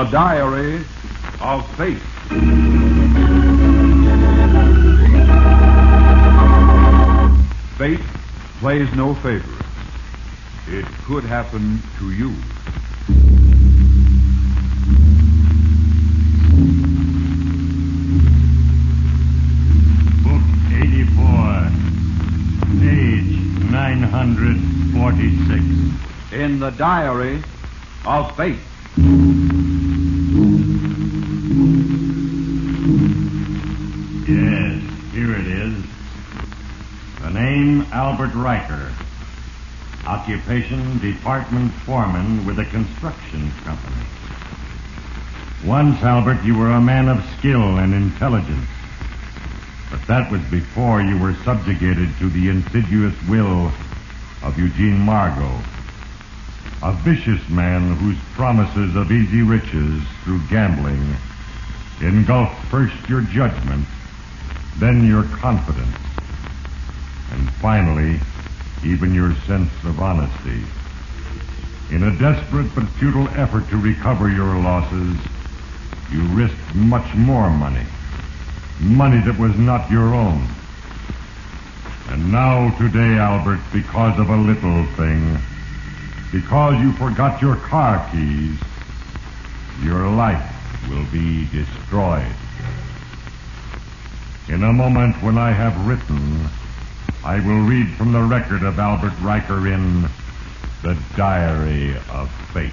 The Diary of Fate. Fate plays no favorites. It could happen to you. Book 84, page 946. In the Diary of Fate. Yes, here it is. The name, Albert Riker. Occupation, department foreman with a construction company. Once, Albert, you were a man of skill and intelligence. But that was before you were subjugated to the insidious will of Eugene Margot. A vicious man whose promises of easy riches through gambling engulfed first your judgment, then your confidence, and finally, even your sense of honesty. In a desperate but futile effort to recover your losses, you risked much more money. Money that was not your own. And now today, Albert, because of a little thing, because you forgot your car keys, your life will be destroyed. In a moment when I have written, I will read from the record of Albert Riker in The Diary of Fate.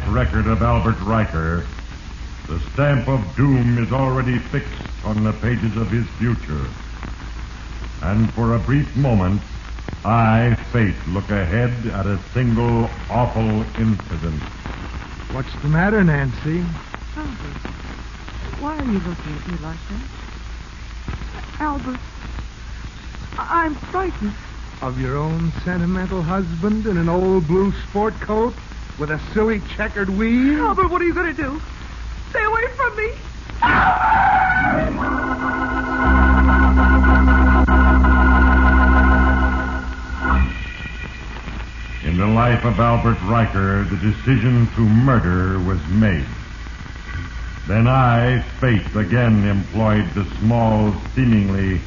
Record of Albert Riker, the stamp of doom is already fixed on the pages of his future. And for a brief moment, I, Fate, look ahead at a single awful incident. What's the matter, Nancy? Albert, why are you looking at me like that? Albert, I'm frightened. Of your own sentimental husband in an old blue sport coat? With a silly checkered wheel? Albert, what are you going to do? Stay away from me. In the life of Albert Riker, the decision to murder was made. Then I, Fate, again employed the small, seemingly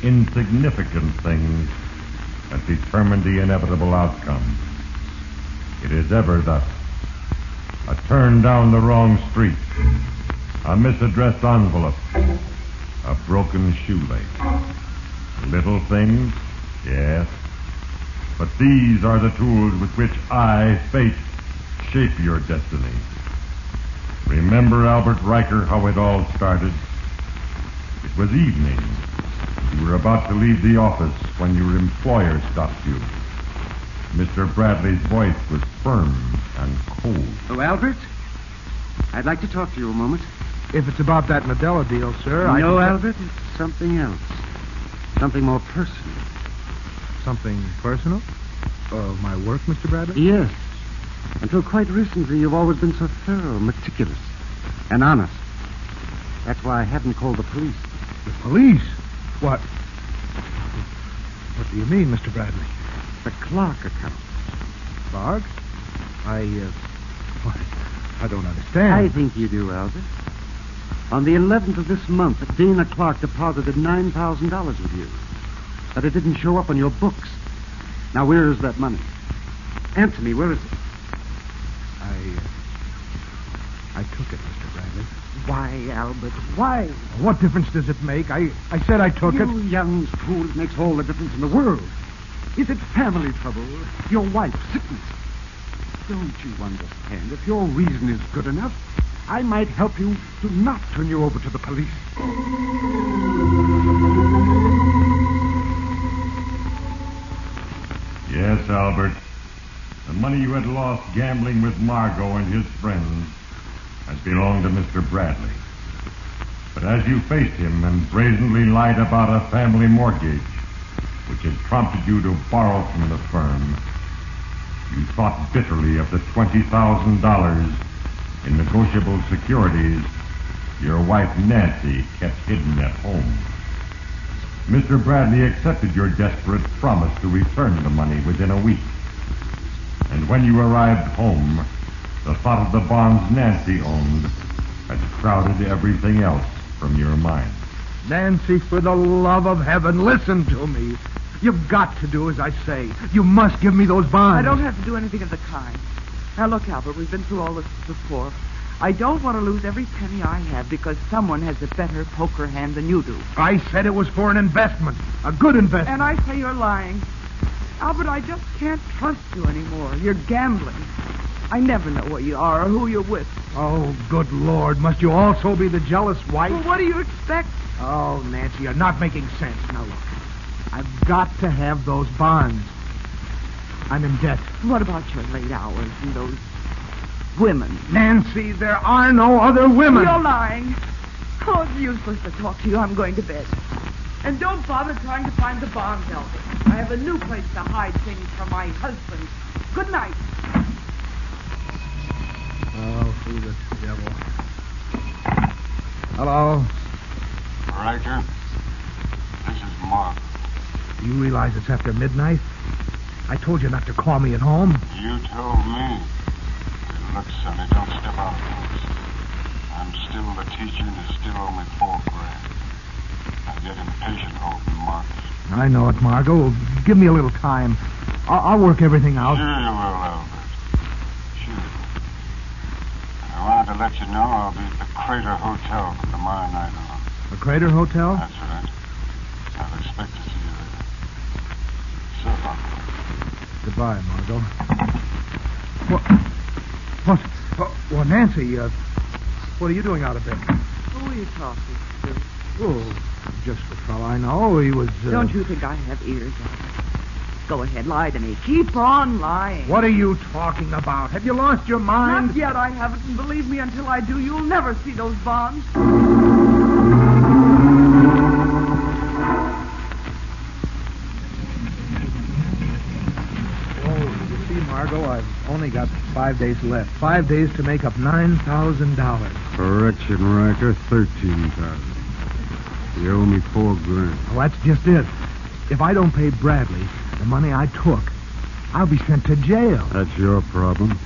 insignificant things that determined the inevitable outcome. It is ever thus. A turn down the wrong street, a misaddressed envelope, a broken shoelace. Little things, yes, but these are the tools with which I, Fate, shape your destiny. Remember, Albert Riker, how it all started? It was evening. You were about to leave the office when your employer stopped you. Mr. Bradley's voice was firm and cold. Oh, Albert? I'd like to talk to you a moment. If it's about that Nadella deal, sir, No, Albert, it's something else. Something more personal. Something personal? My work, Mr. Bradley? Yes. Until quite recently, you've always been so thorough, meticulous, and honest. That's why I haven't called the police. The police? What? What do you mean, Mr. Bradley? The Clark account. Clark? I don't understand. I think you do, Albert. On the 11th of this month, Dana Clark deposited $9,000 with you. But it didn't show up on your books. Now, where is that money? Answer me, where is it? I took it, Mr. Bradley. Why, Albert, why? What difference does it make? I said I took it. You young fool, it makes all the difference in the world. Is it family trouble? Your wife's sickness? Don't you understand? If your reason is good enough, I might help you to not turn you over to the police. Yes, Albert. The money you had lost gambling with Margot and his friends has belonged to Mr. Bradley. But as you faced him and brazenly lied about a family mortgage, which had prompted you to borrow from the firm, you thought bitterly of the $20,000 in negotiable securities your wife Nancy kept hidden at home. Mr. Bradley accepted your desperate promise to return the money within a week. And when you arrived home, the thought of the bonds Nancy owned had crowded everything else from your mind. Nancy, for the love of heaven, listen to me. You've got to do as I say. You must give me those bonds. I don't have to do anything of the kind. Now, look, Albert, we've been through all this before. I don't want to lose every penny I have because someone has a better poker hand than you do. I said it was for an investment. A good investment. And I say you're lying. Albert, I just can't trust you anymore. You're gambling. I never know where you are or who you're with. Oh, good Lord. Must you also be the jealous wife? Well, what do you expect? Oh, Nancy, you're not making sense. Now, look. I've got to have those bonds. I'm in debt. What about your late hours and those women? Nancy, there are no other women. You're lying. Oh, it's useless to talk to you. I'm going to bed. And don't bother trying to find the bonds, Albert. I have a new place to hide things from my husband. Good night. Oh, who the devil? Hello? Riker, this is Mark. Do you realize it's after midnight? I told you not to call me at home. You told me. Look, Sonny, don't step out of this. I'm still the teacher and there's still only $4 grand. I get impatient over Mark. I know it, Margot. Give me a little time. I'll work everything out. Sure you will, Albert. Sure. I wanted to let you know I'll be at the Crater Hotel tomorrow night on. The Crater Hotel? That's right. I'll expect to see you there. So long. Goodbye, Margot. What? Well, Nancy, what are you doing out of bed? Who are you talking to? Oh, just a fellow I know. He was... Don't you think I have ears, Albert? Go ahead, lie to me. Keep on lying. What are you talking about? Have you lost your mind? Not yet, I haven't. And believe me, until I do, you'll never see those bonds. Margot, I've only got 5 days left. 5 days to make up $9,000. Correction, Riker, 13,000. You owe me $4 grand. Well, that's just it. If I don't pay Bradley the money I took, I'll be sent to jail. That's your problem.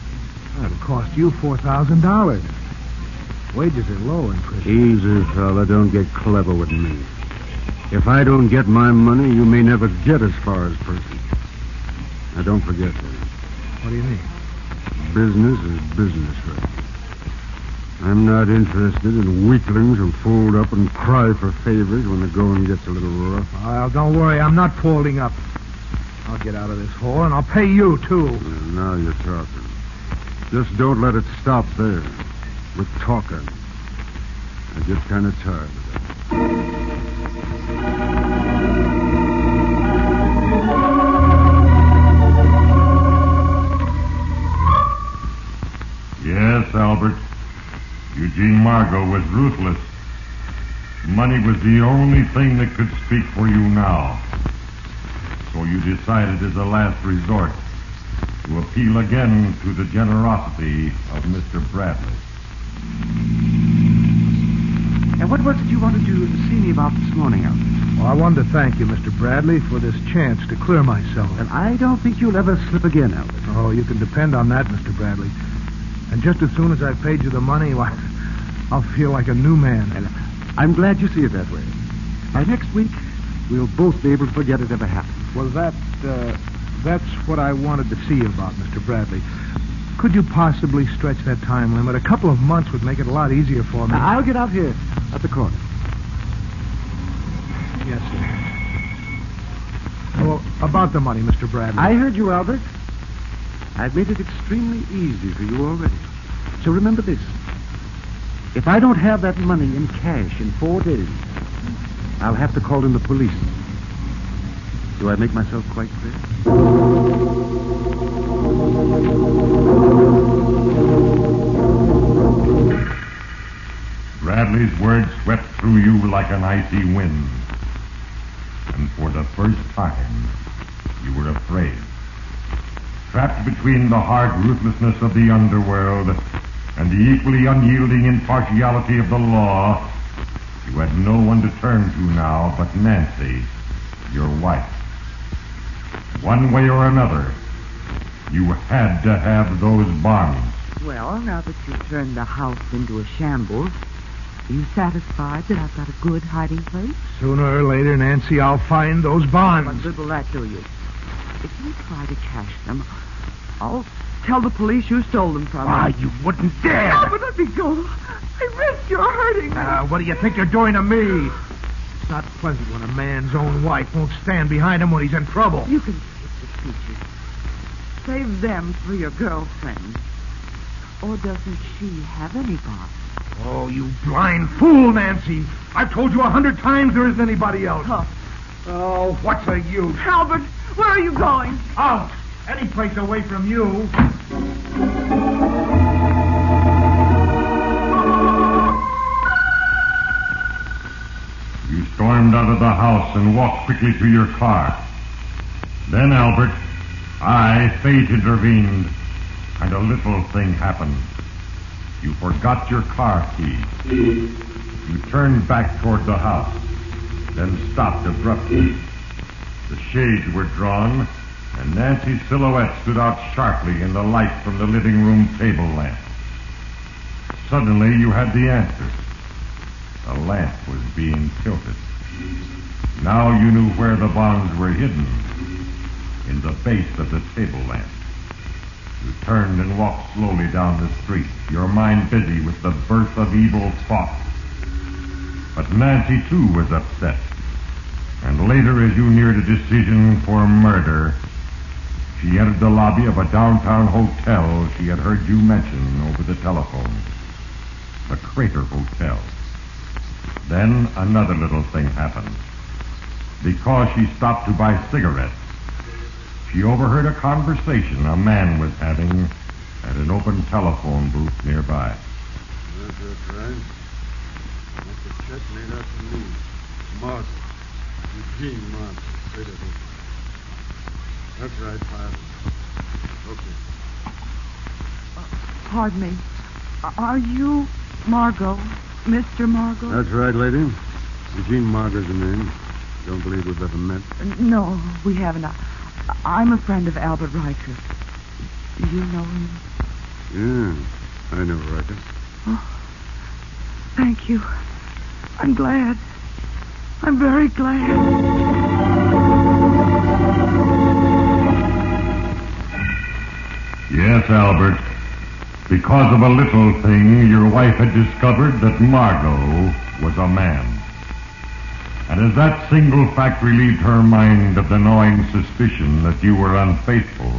That'll cost you $4,000. Wages are low in prison. Easy, fella. Don't get clever with me. If I don't get my money, you may never get as far as prison. Now, don't forget that. What do you mean? Business is business, Rick. I'm not interested in weaklings who fold up and cry for favors when the going gets a little rough. Well, don't worry. I'm not folding up. I'll get out of this hole, and I'll pay you, too. Well, now you're talking. Just don't let it stop there. With talking. I get kind of tired of that. Yes, Albert. Eugene Margot was ruthless. Money was the only thing that could speak for you now. So you decided as a last resort to appeal again to the generosity of Mr. Bradley. And what was it you wanted to see me about this morning, Albert? Well, I wanted to thank you, Mr. Bradley, for this chance to clear myself. And I don't think you'll ever slip again, Albert. Oh, you can depend on that, Mr. Bradley. And just as soon as I've paid you the money, why, I'll feel like a new man. And I'm glad you see it that way. By next week, we'll both be able to forget it ever happened. Well, that's what I wanted to see you about, Mr. Bradley. Could you possibly stretch that time limit? A couple of months would make it a lot easier for me. Now, I'll get out here at the corner. Yes, sir. Well, about the money, Mr. Bradley. I heard you, Albert. I've made it extremely easy for you already. So remember this. If I don't have that money in cash in 4 days, I'll have to call in the police. Do I make myself quite clear? Bradley's words swept through you like an icy wind. And for the first time, you were afraid. Trapped between the hard ruthlessness of the underworld and the equally unyielding impartiality of the law, you had no one to turn to now but Nancy, your wife. One way or another, you had to have those bonds. Well, now that you've turned the house into a shambles, are you satisfied that I've got a good hiding place? Sooner or later, Nancy, I'll find those What bonds. good will that do you? If you try to cash them, I'll tell the police you stole them from me. You wouldn't dare. Oh, but let me go. I risk you're hurting me. What do you think you're doing to me? It's not pleasant when a man's own wife won't stand behind him when he's in trouble. You can skip the speeches. Save them for your girlfriend. Or doesn't she have any bonds? Oh, you blind fool, Nancy. I've told you 100 times there isn't anybody else. Huh. Oh, what's the use? Albert, where are you going? Out. Any place away from you. You stormed out of the house and walked quickly to your car. Then, Albert, fate intervened, and a little thing happened. You forgot your car key. You turned back toward the house, then stopped abruptly. The shades were drawn, and Nancy's silhouette stood out sharply in the light from the living room table lamp. Suddenly, you had the answer. The lamp was being tilted. Now you knew where the bonds were hidden, in the base of the table lamp. You turned and walked slowly down the street, your mind busy with the birth of evil thoughts. But Nancy, too, was upset. And later, as you neared a decision for murder, she entered the lobby of a downtown hotel she had heard you mention over the telephone. The Crater Hotel. Then another little thing happened. Because she stopped to buy cigarettes, she overheard a conversation a man was having at an open telephone booth nearby. That's right. That's a check made out to me. Mark. Eugene Mark. That's right, Father. Okay. Pardon me. Are you Margot? Mr. Margot? That's right, lady. Eugene Margot's the name. Don't believe we've ever met. No, we haven't. I'm a friend of Albert Riker. Do you know him? Yeah, I know Riker. Oh, thank you. I'm glad. I'm very glad. Yes, Albert. Because of a little thing, your wife had discovered that Margot was a man. And as that single fact relieved her mind of the gnawing suspicion that you were unfaithful,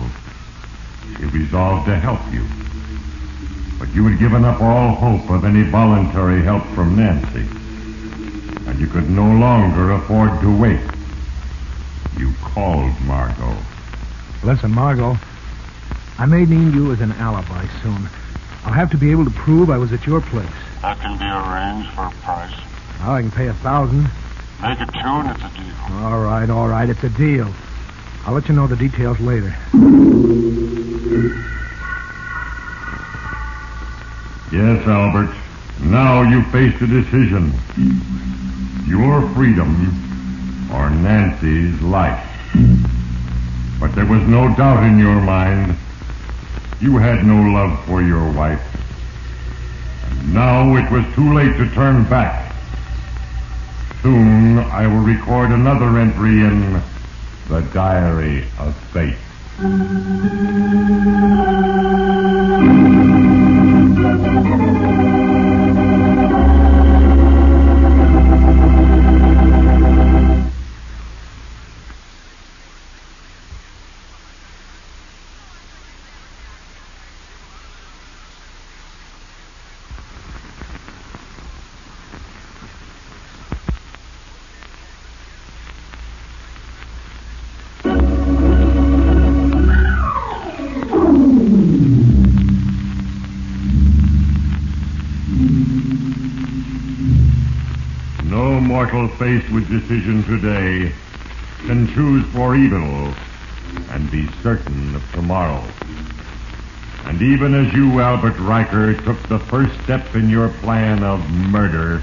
she resolved to help you. But you had given up all hope of any voluntary help from Nancy. And you could no longer afford to wait. You called Margot. Listen, Margot, I may need you as an alibi soon. I'll have to be able to prove I was at your place. That can be arranged for a price. Well, I can pay $1,000. Make it 2 and it's a deal. All right. It's a deal. I'll let you know the details later. Yes, Albert. Now you face a decision. Your freedom or Nancy's life. But there was no doubt in your mind. You had no love for your wife. And now it was too late to turn back. Soon I will record another entry in the Diary of Fate. mortal faced with decision today can choose for evil and be certain of tomorrow. And even as you, Albert Riker, took the first step in your plan of murder,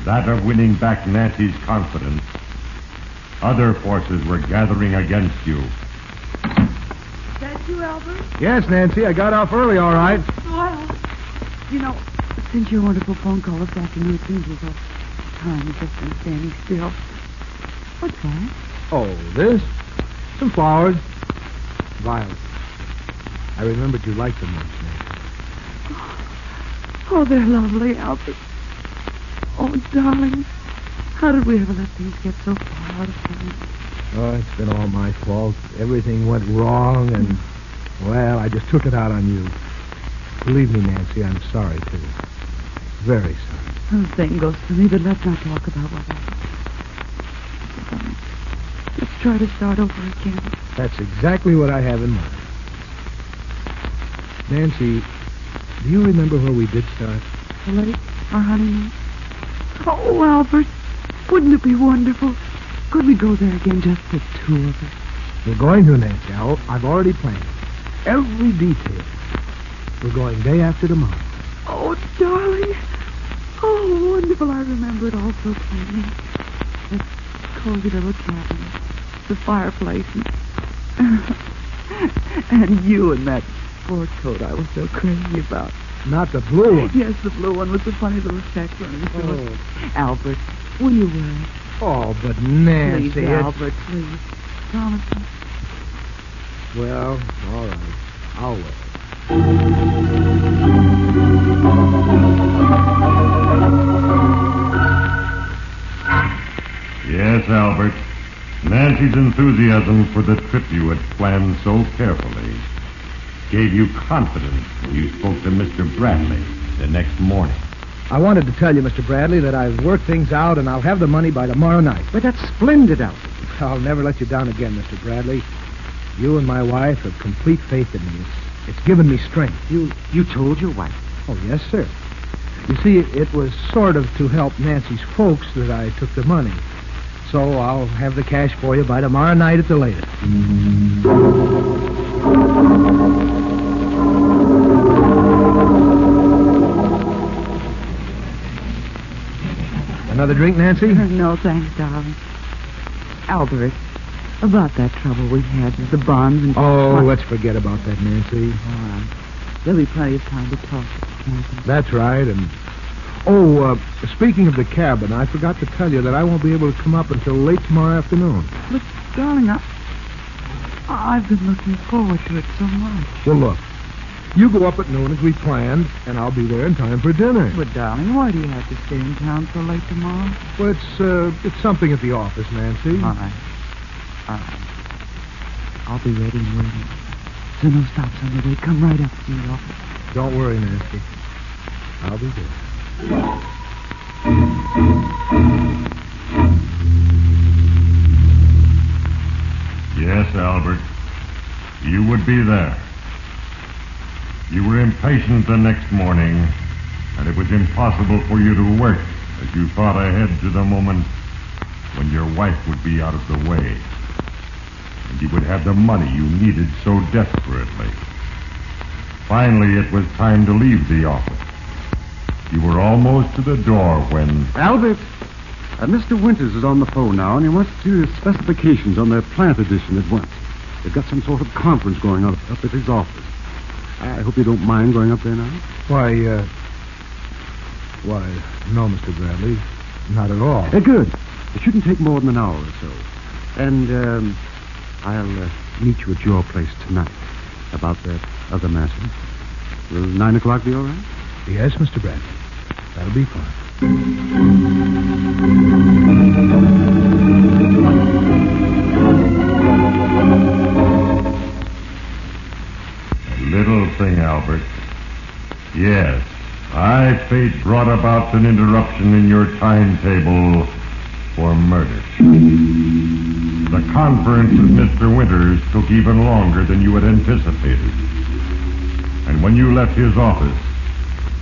that of winning back Nancy's confidence, other forces were gathering against you. Is that you, Albert? Yes, Nancy, I got off early, all right. Well, you know, since your wonderful phone call this afternoon, it seems as though time has just been standing still. What's that? Oh, this? Some flowers. Violets. I remembered you liked them once, Nancy. Oh, they're lovely, Albert. Oh, darling, how did we ever let things get so far out of hand? Oh, it's been all my fault. Everything went wrong, and, well, I just took it out on you. Believe me, Nancy, I'm sorry, too. Very sorry. The same goes for me, but let's not talk about what happened. Let's try to start over again. That's exactly what I have in mind. Nancy, do you remember where we did start? The lake, our honeymoon. Oh, Albert, wouldn't it be wonderful? Could we go there again, just the two of us? We're going to, Nancy. I've already planned it. Every detail. We're going day after tomorrow. Oh, darling. Oh, wonderful. I remember it all so plainly. That cozy little cabin, the fireplace, and you in that sport coat I was so crazy about. Not the blue one. Yes, the blue one with the funny little check running through it. Albert, will you wear it? Oh, but Nancy, Please, Albert, please. Promise me. Well, all right. I'll wear it. Yes, Albert. Nancy's enthusiasm for the trip you had planned so carefully gave you confidence when you spoke to Mr. Bradley the next morning. I wanted to tell you, Mr. Bradley, that I've worked things out and I'll have the money by tomorrow night. But that's splendid, Albert. I'll never let you down again, Mr. Bradley. You and my wife have complete faith in me. It's given me strength. You told your wife. Oh, yes, sir. You see, it was sort of to help Nancy's folks that I took the money. So I'll have the cash for you by tomorrow night at the latest. Another drink, Nancy? No, thanks, darling. Albert, about that trouble we had with the bonds and... Oh, let's forget about that, Nancy. All right. There'll be plenty of time to talk. That's right, and... Oh, speaking of the cabin, I forgot to tell you that I won't be able to come up until late tomorrow afternoon. But, darling, I've been looking forward to it so much. Well, look, you go up at noon as we planned, and I'll be there in time for dinner. But, darling, why do you have to stay in town so late tomorrow? Well, it's something at the office, Nancy. All right. I'll be ready and waiting. So no stops on the way. Come right up to the office. Don't worry, Nancy. I'll be there. Yes, Albert. You would be there. You were impatient the next morning, and it was impossible for you to work as you thought ahead to the moment when your wife would be out of the way, and you would have the money you needed so desperately. Finally, it was time to leave the office. You were almost to the door when... Albert, Mr. Winters is on the phone now, and he wants to see the specifications on their plant edition at once. They've got some sort of conference going on up at his office. I hope you don't mind going up there now. Why, no, Mr. Bradley. Not at all. Good. It shouldn't take more than an hour or so. And, I'll meet you at your place tonight about that other matter. Will 9 o'clock be all right? Yes, Mr. Bradley. That'll be fine. Little thing, Albert. Yes, fate brought about an interruption in your timetable for murder. The conference with Mr. Winters took even longer than you had anticipated. And when you left his office,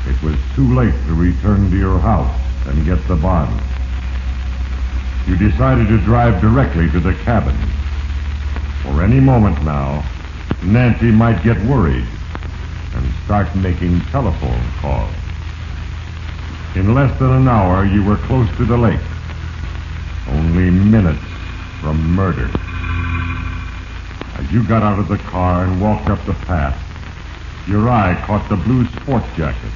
it was too late to return to your house and get the bond. You decided to drive directly to the cabin. For any moment now, Nancy might get worried and start making telephone calls. In less than an hour, you were close to the lake. Only minutes from murder. As you got out of the car and walked up the path, your eye caught the blue sports jacket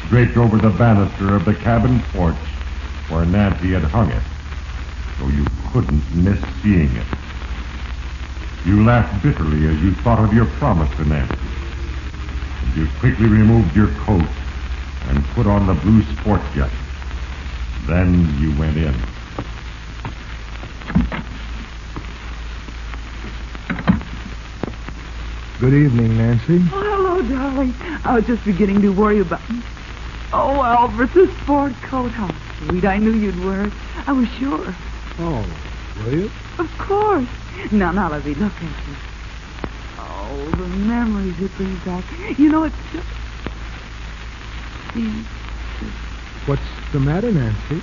draped over the banister of the cabin porch where Nancy had hung it, so you couldn't miss seeing it. You laughed bitterly as you thought of your promise to Nancy. And you quickly removed your coat and put on the blue sports jacket. Then you went in. Good evening, Nancy. Oh, hello, darling. I was just beginning to worry about... Oh, Albert, the sport coat. How sweet. I knew you'd wear it. I was sure. Oh, will you? Of course. Now, let me look at you. Oh, the memories it brings back. You know, it's just... What's the matter, Nancy?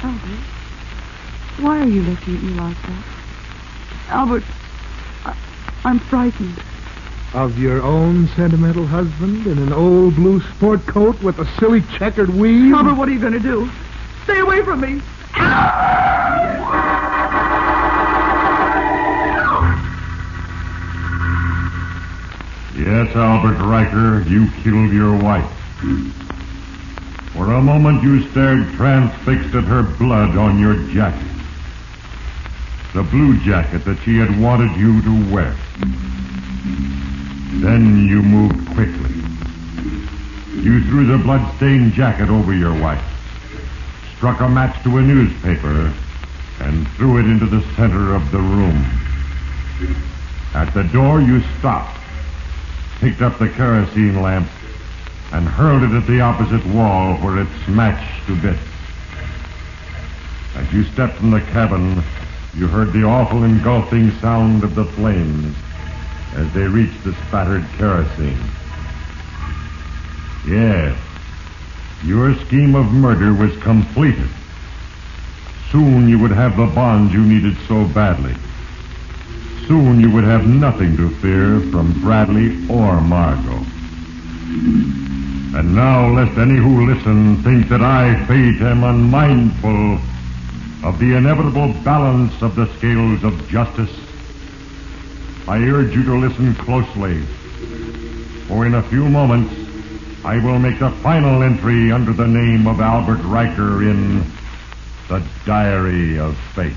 Albert, why are you looking at me like that? Albert, I'm frightened. Of your own sentimental husband in an old blue sport coat with a silly checkered weave? Albert, what are you going to do? Stay away from me. Yes, Albert Riker, you killed your wife. For a moment you stared transfixed at her blood on your jacket. The blue jacket that she had wanted you to wear. Then you moved quickly. You threw the blood-stained jacket over your wife, struck a match to a newspaper, and threw it into the center of the room. At the door, you stopped, picked up the kerosene lamp, and hurled it at the opposite wall where it smashed to bits. As you stepped from the cabin, you heard the awful engulfing sound of the flames as they reached the spattered kerosene. Yes, your scheme of murder was completed. Soon you would have the bonds you needed so badly. Soon you would have nothing to fear from Bradley or Margot. And now, lest any who listen think that I, Fate, am unmindful of the inevitable balance of the scales of justice, I urge you to listen closely, for in a few moments I will make the final entry under the name of Albert Riker in the Diary of Fate.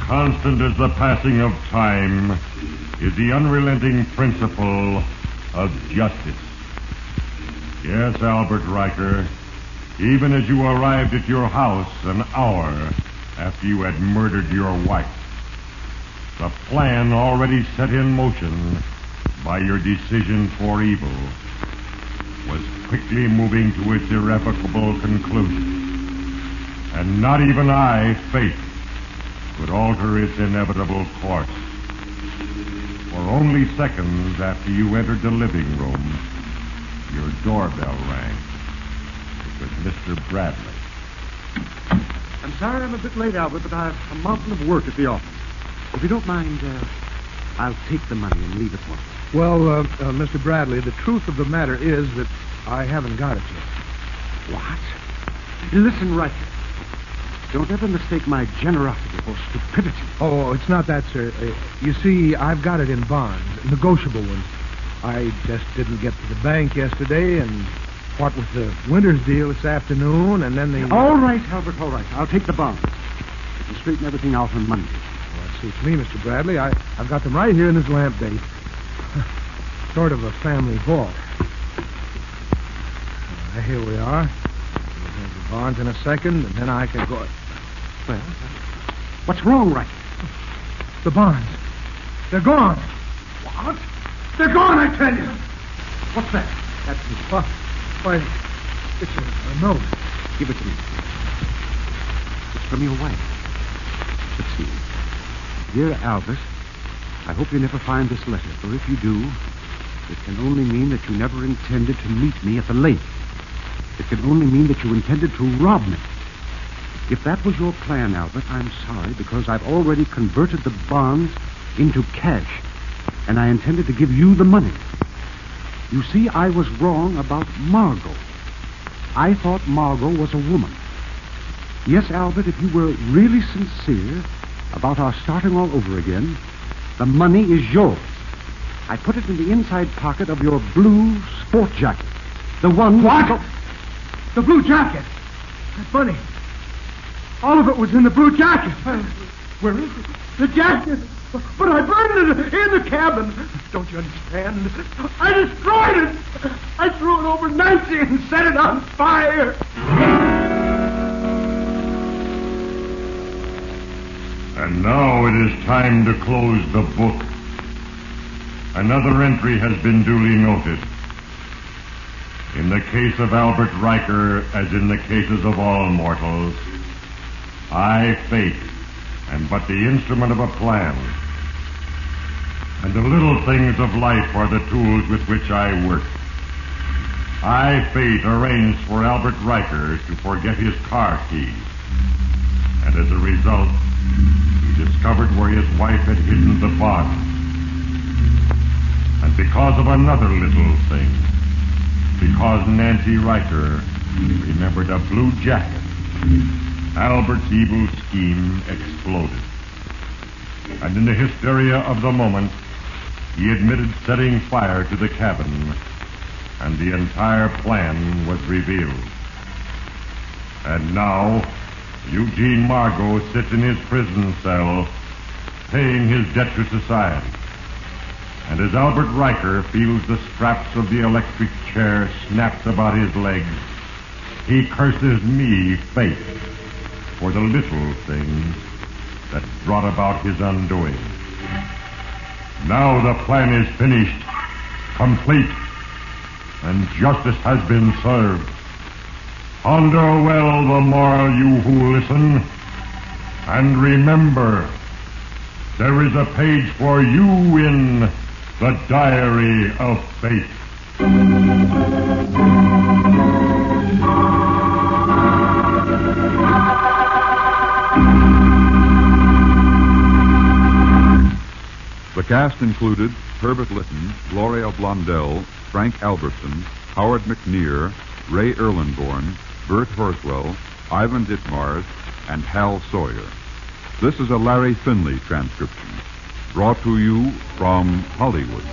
Constant as the passing of time is the unrelenting principle of justice. Yes, Albert Riker, even as you arrived at your house an hour after you had murdered your wife, the plan already set in motion by your decision for evil was quickly moving to its irrevocable conclusion. And not even I, Fate, could alter its inevitable course. For only seconds after you entered the living room, your doorbell rang. It was Mr. Bradley. I'm sorry I'm a bit late, Albert, but I've a mountain of work at the office. If you don't mind, I'll take the money and leave at once. Well, Mr. Bradley, the truth of the matter is that I haven't got it yet. What? Listen, Riker. Don't ever mistake my generosity for stupidity. Oh, it's not that, sir. You see, I've got it in bonds, negotiable ones. I just didn't get to the bank yesterday, and what with the winter's deal this afternoon, and then the... All right, Albert, all right. I'll take the bonds. We can straighten everything out on Monday. Well, that suits me, Mr. Bradley. I've got them right here in this lamp base. Sort of a family vault. Here we are. Barnes in a second, and then I can go... Well, what's wrong, Riker? The bonds. They're gone. What? They're gone, I tell you. What's that? That's why, it's a note. Give it to me. It's from your wife. Let's see. Dear Albert, I hope you never find this letter, for if you do, it can only mean that you never intended to meet me at the lake. It can only mean that you intended to rob me. If that was your plan, Albert, I'm sorry, because I've already converted the bonds into cash, and I intended to give you the money. You see, I was wrong about Margot. I thought Margot was a woman. Yes, Albert, if you were really sincere about our starting all over again, the money is yours. I put it in the inside pocket of your blue sport jacket. The one... What? The blue jacket. That money. All of it was in the blue jacket. Where is it? The jacket. But I burned it in the cabin. Don't you understand? I destroyed it. I threw it over Nancy and set it on fire. And now it is time to close the book. Another entry has been duly noted. In the case of Albert Riker, as in the cases of all mortals, I, fate, am but the instrument of a plan. And the little things of life are the tools with which I work. I, fate, arranged for Albert Riker to forget his car keys. And as a result, he discovered where his wife had hidden the bonds. And because of another little thing, because Nancy Riker remembered a blue jacket, Albert's evil scheme exploded. And in the hysteria of the moment, he admitted setting fire to the cabin, and the entire plan was revealed. And now, Eugene Margot sits in his prison cell, paying his debt to society. And as Albert Riker feels the straps of the electric chair snapped about his legs, he curses me, fate, for the little things that brought about his undoing. Now the plan is finished, complete, and justice has been served. Ponder well the moral, you who listen, and remember, there is a page for you in the Diary of Fate. The cast included Herbert Litton, Gloria Blondell, Frank Albertson, Howard McNear, Ray Erlenborn, Bert Horswell, Ivan Ditmars, and Hal Sawyer. This is a Larry Finley transcription, brought to you from Hollywood.